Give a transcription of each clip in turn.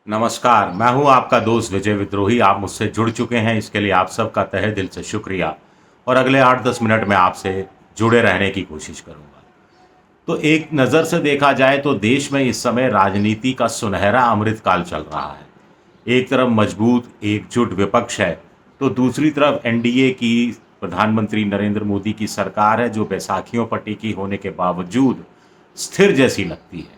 नमस्कार, मैं हूं आपका दोस्त विजय विद्रोही। आप मुझसे जुड़ चुके हैं, इसके लिए आप सबका तहे दिल से शुक्रिया। और अगले 8-10 मिनट में आपसे जुड़े रहने की कोशिश करूंगा। तो एक नज़र से देखा जाए तो देश में इस समय राजनीति का सुनहरा अमृतकाल चल रहा है। एक तरफ मजबूत एकजुट विपक्ष है, तो दूसरी तरफ एनडीए की प्रधानमंत्री नरेंद्र मोदी की सरकार है, जो बैसाखियों पर टिकी होने के बावजूद स्थिर जैसी लगती है।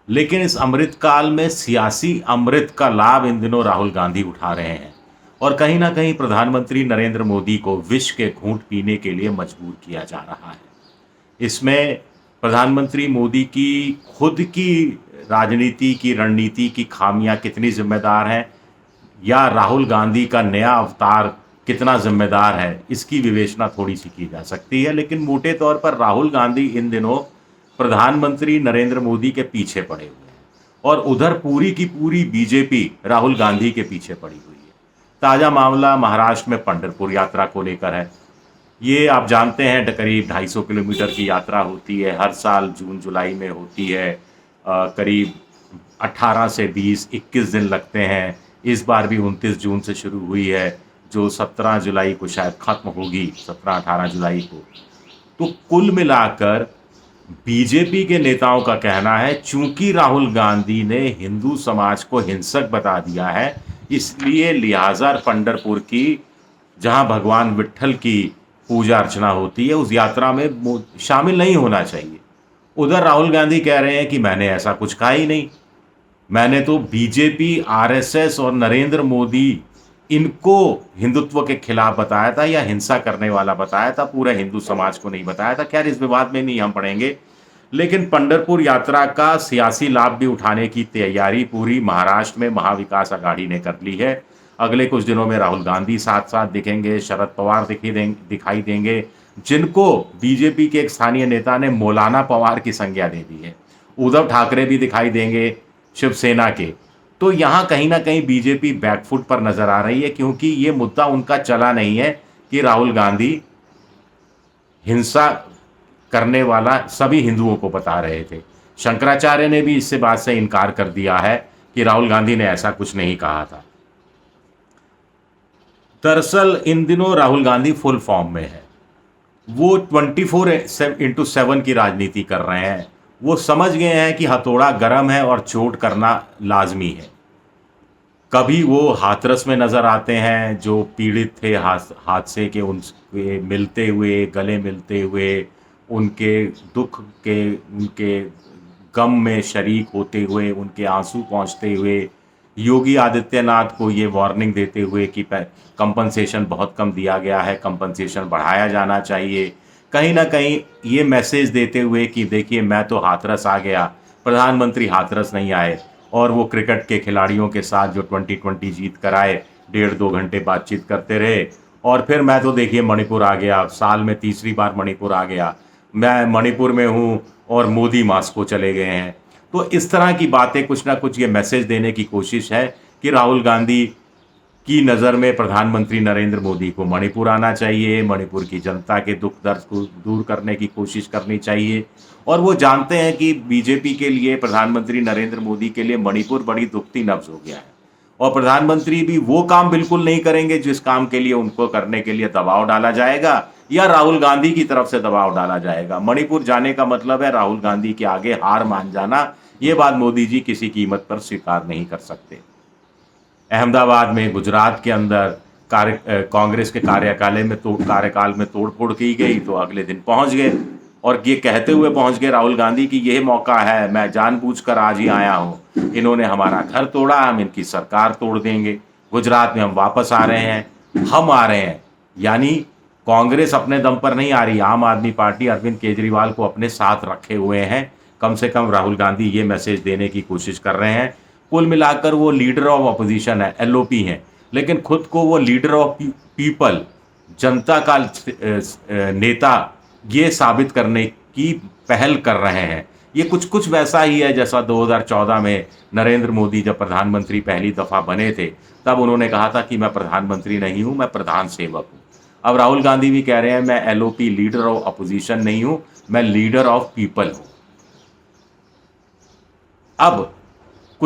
लेकिन इस अमृतकाल में सियासी अमृत का लाभ इन दिनों राहुल गांधी उठा रहे हैं और कहीं ना कहीं प्रधानमंत्री नरेंद्र मोदी को विष के घूंट पीने के लिए मजबूर किया जा रहा है। इसमें प्रधानमंत्री मोदी की खुद की राजनीति की रणनीति की खामियां कितनी जिम्मेदार हैं, या राहुल गांधी का नया अवतार कितना जिम्मेदार है, इसकी विवेचना थोड़ी सी की जा सकती है। लेकिन मोटे तौर पर राहुल गांधी इन दिनों प्रधानमंत्री नरेंद्र मोदी के पीछे पड़े हुए हैं और उधर पूरी की पूरी बीजेपी राहुल गांधी के पीछे पड़ी हुई है। ताज़ा मामला महाराष्ट्र में पंढरपुर यात्रा को लेकर है। ये आप जानते हैं करीब 250 किलोमीटर की यात्रा होती है, हर साल जून जुलाई में होती है। करीब 18 से 20-21 दिन लगते हैं। इस बार भी 29 जून से शुरू हुई है, जो 17 जुलाई को शायद ख़त्म होगी, 17-18 जुलाई को। तो कुल मिलाकर बीजेपी के नेताओं का कहना है, चूंकि राहुल गांधी ने हिंदू समाज को हिंसक बता दिया है, इसलिए लिहाजा पंढरपुर की, जहां भगवान विट्ठल की पूजा अर्चना होती है, उस यात्रा में शामिल नहीं होना चाहिए। उधर राहुल गांधी कह रहे हैं कि मैंने ऐसा कुछ कहा ही नहीं, मैंने तो बीजेपी, आरएसएस और नरेंद्र मोदी, इनको हिंदुत्व के खिलाफ बताया था या हिंसा करने वाला बताया था, पूरे हिंदू समाज को नहीं बताया था। खैर, इस विवाद में नहीं हम पड़ेंगे। लेकिन पंढरपुर यात्रा का सियासी लाभ भी उठाने की तैयारी पूरी महाराष्ट्र में महाविकास अघाड़ी ने कर ली है। अगले कुछ दिनों में राहुल गांधी साथ साथ दिखेंगे, शरद पवार दिखाई देंगे, जिनको बीजेपी के एक स्थानीय नेता ने मौलाना पवार की संज्ञा दे दी है। उद्धव ठाकरे भी दिखाई देंगे शिवसेना के। तो यहाँ कहीं ना कहीं बीजेपी बैकफुट पर नजर आ रही है, क्योंकि ये मुद्दा उनका चला नहीं है कि राहुल गांधी हिंसा करने वाला सभी हिंदुओं को बता रहे थे। शंकराचार्य ने भी इससे बात से इनकार कर दिया है कि राहुल गांधी ने ऐसा कुछ नहीं कहा था। दरअसल इन दिनों राहुल गांधी फुल फॉर्म में है। वो 24/7 की राजनीति कर रहे हैं। वो समझ गए हैं कि हथौड़ा गर्म है और चोट करना लाजमी है। कभी वो हाथरस में नज़र आते हैं, जो पीड़ित थे हादसे के, उनके मिलते हुए, गले मिलते हुए, उनके दुख के, उनके गम में शरीक होते हुए, उनके आंसू पहुंचते हुए, योगी आदित्यनाथ को ये वार्निंग देते हुए कि कंपनसेशन बहुत कम दिया गया है, कंपनसेशन बढ़ाया जाना चाहिए। कहीं ना कहीं ये मैसेज देते हुए कि देखिए, मैं तो हाथरस आ गया, प्रधानमंत्री हाथरस नहीं आए। और वो क्रिकेट के खिलाड़ियों के साथ जो 2020 जीत कर आए, 1.5-2 घंटे बातचीत करते रहे, और फिर मैं तो देखिए मणिपुर आ गया, साल में तीसरी बार मणिपुर आ गया, मैं मणिपुर में हूँ और मोदी मास्को चले गए हैं। तो इस तरह की बातें कुछ ना कुछ ये मैसेज देने की कोशिश है कि राहुल गांधी की नज़र में प्रधानमंत्री नरेंद्र मोदी को मणिपुर आना चाहिए, मणिपुर की जनता के दुख दर्द को दूर करने की कोशिश करनी चाहिए। और वो जानते हैं कि बीजेपी के लिए, प्रधानमंत्री नरेंद्र मोदी के लिए मणिपुर बड़ी दुखती नब्ज हो गया है, और प्रधानमंत्री भी वो काम बिल्कुल नहीं करेंगे जिस काम के लिए उनको करने के लिए दबाव डाला जाएगा या राहुल गांधी की तरफ से दबाव डाला जाएगा। मणिपुर जाने का मतलब है राहुल गांधी के आगे हार मान जाना। ये बात मोदी जी किसी कीमत पर स्वीकार नहीं कर सकते। अहमदाबाद में, गुजरात के अंदर कांग्रेस के कार्यकाल में तोड़फोड़ की गई, तो अगले दिन पहुंच गए और ये कहते हुए पहुंच गए राहुल गांधी कि यह मौका है, मैं जानबूझकर आज ही आया हूं, इन्होंने हमारा घर तोड़ा, हम इनकी सरकार तोड़ देंगे, गुजरात में हम वापस आ रहे हैं, हम आ रहे हैं। यानी कांग्रेस अपने दम पर नहीं आ रही, आम आदमी पार्टी अरविंद केजरीवाल को अपने साथ रखे हुए हैं। कम से कम राहुल गांधी ये मैसेज देने की कोशिश कर रहे हैं। कुल मिलाकर वो लीडर ऑफ अपोजिशन है, एलओपी हैं, लेकिन खुद को वो लीडर ऑफ पीपल, जनता का नेता, ये साबित करने की पहल कर रहे हैं। ये कुछ कुछ वैसा ही है जैसा 2014 में नरेंद्र मोदी जब प्रधानमंत्री पहली दफ़ा बने थे, तब उन्होंने कहा था कि मैं प्रधानमंत्री नहीं हूं, मैं प्रधान सेवक हूं। अब राहुल गांधी भी कह रहे हैं, मैं एलओपी, लीडर ऑफ अपोजिशन नहीं हूं, मैं लीडर ऑफ पीपल हूं। अब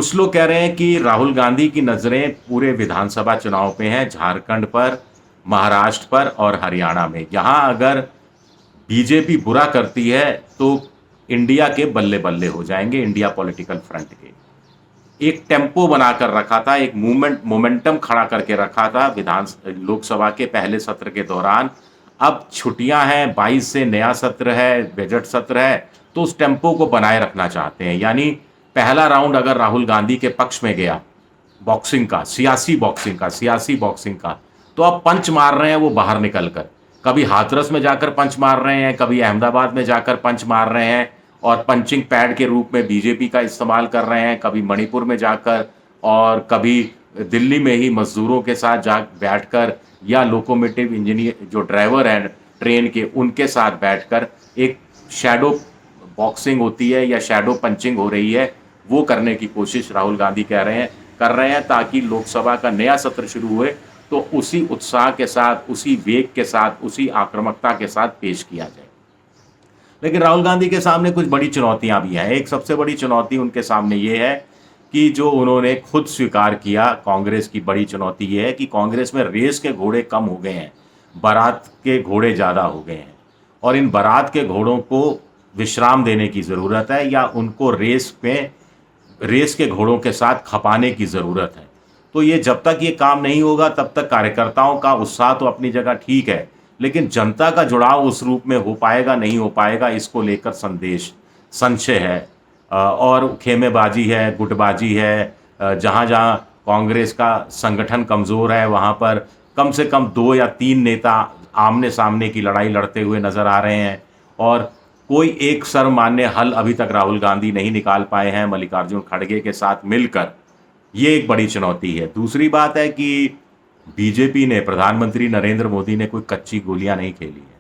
कुछ लोग कह रहे हैं कि राहुल गांधी की नज़रें पूरे विधानसभा चुनाव पे हैं, झारखंड पर, महाराष्ट्र पर और हरियाणा में। यहाँ अगर बीजेपी बुरा करती है तो इंडिया के बल्ले बल्ले हो जाएंगे, इंडिया पॉलिटिकल फ्रंट के। एक टेम्पो बनाकर रखा था, एक मोमेंटम खड़ा करके रखा था लोकसभा के पहले सत्र के दौरान। अब छुट्टियां हैं, 22 से नया सत्र है, बजट सत्र है, तो उस टेम्पो को बनाए रखना चाहते हैं। यानी पहला राउंड अगर राहुल गांधी के पक्ष में गया बॉक्सिंग का, सियासी बॉक्सिंग का, तो अब पंच मार रहे हैं वो बाहर निकल कर। कभी हाथरस में जाकर पंच मार रहे हैं, कभी अहमदाबाद में जाकर पंच मार रहे हैं और पंचिंग पैड के रूप में बीजेपी का इस्तेमाल कर रहे हैं, कभी मणिपुर में जाकर और कभी दिल्ली में ही मजदूरों के साथ बैठकर या लोकोमोटिव इंजीनियर जो ड्राइवर हैं ट्रेन के, उनके साथ बैठकर एक शैडो बॉक्सिंग होती है या शैडो पंचिंग हो रही है, वो करने की कोशिश राहुल गांधी कर रहे हैं ताकि लोकसभा का नया सत्र शुरू हुए तो उसी उत्साह के साथ, उसी वेग के साथ, उसी आक्रामकता के साथ पेश किया जाए। लेकिन राहुल गांधी के सामने कुछ बड़ी चुनौतियां भी हैं। एक सबसे बड़ी चुनौती उनके सामने ये है कि जो उन्होंने खुद स्वीकार किया, कांग्रेस की बड़ी चुनौती ये है कि कांग्रेस में रेस के घोड़े कम हो गए हैं, बारात के घोड़े ज़्यादा हो गए हैं और इन बारात के घोड़ों को विश्राम देने की ज़रूरत है या उनको रेस के घोड़ों के साथ खपाने की ज़रूरत है। तो ये जब तक ये काम नहीं होगा तब तक कार्यकर्ताओं का उत्साह तो अपनी जगह ठीक है, लेकिन जनता का जुड़ाव उस रूप में हो पाएगा नहीं हो पाएगा, इसको लेकर संशय है और खेमेबाजी है, गुटबाजी है। जहाँ जहाँ कांग्रेस का संगठन कमज़ोर है वहाँ पर कम से कम 2 या 3 नेता आमने सामने की लड़ाई लड़ते हुए नज़र आ रहे हैं और कोई एक सर्वमान्य हल अभी तक राहुल गांधी नहीं निकाल पाए हैं मल्लिकार्जुन खड़गे के साथ मिलकर। ये एक बड़ी चुनौती है। दूसरी बात है कि बीजेपी ने, प्रधानमंत्री नरेंद्र मोदी ने कोई कच्ची गोलियां नहीं खेली है।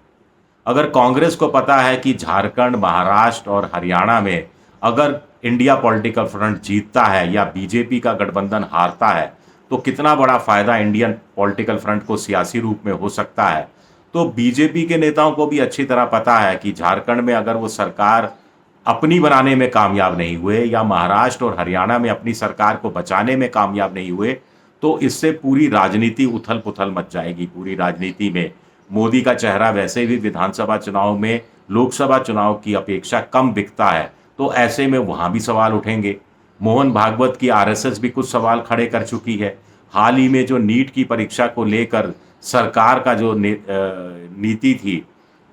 अगर कांग्रेस को पता है कि झारखंड, महाराष्ट्र और हरियाणा में अगर इंडिया पॉलिटिकल फ्रंट जीतता है या बीजेपी का गठबंधन हारता है तो कितना बड़ा फायदा इंडियन पॉलिटिकल फ्रंट को सियासी रूप में हो सकता है, तो बीजेपी के नेताओं को भी अच्छी तरह पता है कि झारखंड में अगर वो सरकार अपनी बनाने में कामयाब नहीं हुए या महाराष्ट्र और हरियाणा में अपनी सरकार को बचाने में कामयाब नहीं हुए तो इससे पूरी राजनीति उथल पुथल मच जाएगी। पूरी राजनीति में मोदी का चेहरा वैसे भी विधानसभा चुनाव में लोकसभा चुनाव की अपेक्षा कम दिखता है, तो ऐसे में वहाँ भी सवाल उठेंगे। मोहन भागवत की आरएसएस भी कुछ सवाल खड़े कर चुकी है। हाल ही में जो नीट की परीक्षा को लेकर सरकार का जो नीति थी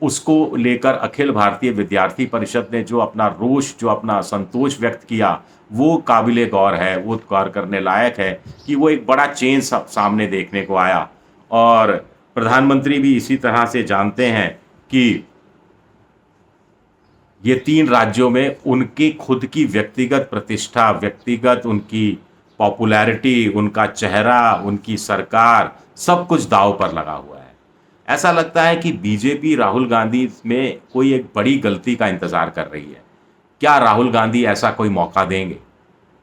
उसको लेकर अखिल भारतीय विद्यार्थी परिषद ने जो अपना रोष, जो अपना असंतोष व्यक्त किया, वो काबिले गौर है, वो गौर करने लायक है कि वो एक बड़ा चेंज सामने देखने को आया। और प्रधानमंत्री भी इसी तरह से जानते हैं कि ये 3 राज्यों में उनकी खुद की व्यक्तिगत प्रतिष्ठा, व्यक्तिगत उनकी पॉपुलैरिटी, उनका चेहरा, उनकी सरकार, सब कुछ दांव पर लगा हुआ है। ऐसा लगता है कि बीजेपी राहुल गांधी में कोई एक बड़ी गलती का इंतजार कर रही है। क्या राहुल गांधी ऐसा कोई मौका देंगे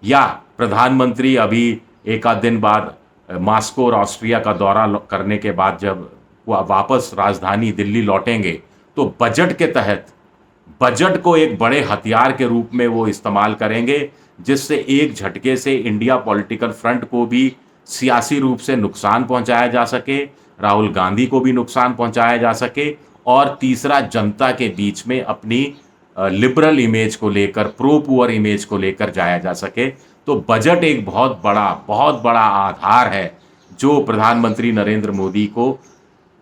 या प्रधानमंत्री अभी एक आध दिन बाद मॉस्को और ऑस्ट्रिया का दौरा करने के बाद जब वो वापस राजधानी दिल्ली लौटेंगे तो बजट के तहत बजट को एक बड़े हथियार के रूप में वो इस्तेमाल करेंगे, जिससे एक झटके से इंडिया पॉलिटिकल फ्रंट को भी सियासी रूप से नुकसान पहुंचाया जा सके, राहुल गांधी को भी नुकसान पहुंचाया जा सके और तीसरा जनता के बीच में अपनी लिबरल इमेज को लेकर, प्रो पुअर इमेज को लेकर जाया जा सके। तो बजट एक बहुत बड़ा आधार है जो प्रधानमंत्री नरेंद्र मोदी को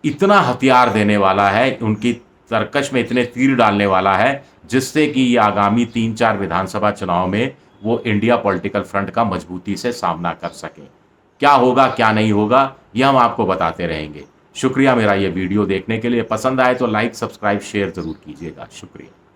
इतना हथियार देने वाला है, उनकी तरकश में इतने तीर डालने वाला है, जिससे कि ये आगामी 3-4 विधानसभा चुनाव में वो इंडिया पॉलिटिकल फ्रंट का मजबूती से सामना कर सके। क्या होगा क्या नहीं होगा यह हम आपको बताते रहेंगे। शुक्रिया मेरा ये वीडियो देखने के लिए। पसंद आए तो लाइक, सब्सक्राइब, शेयर ज़रूर कीजिएगा। शुक्रिया।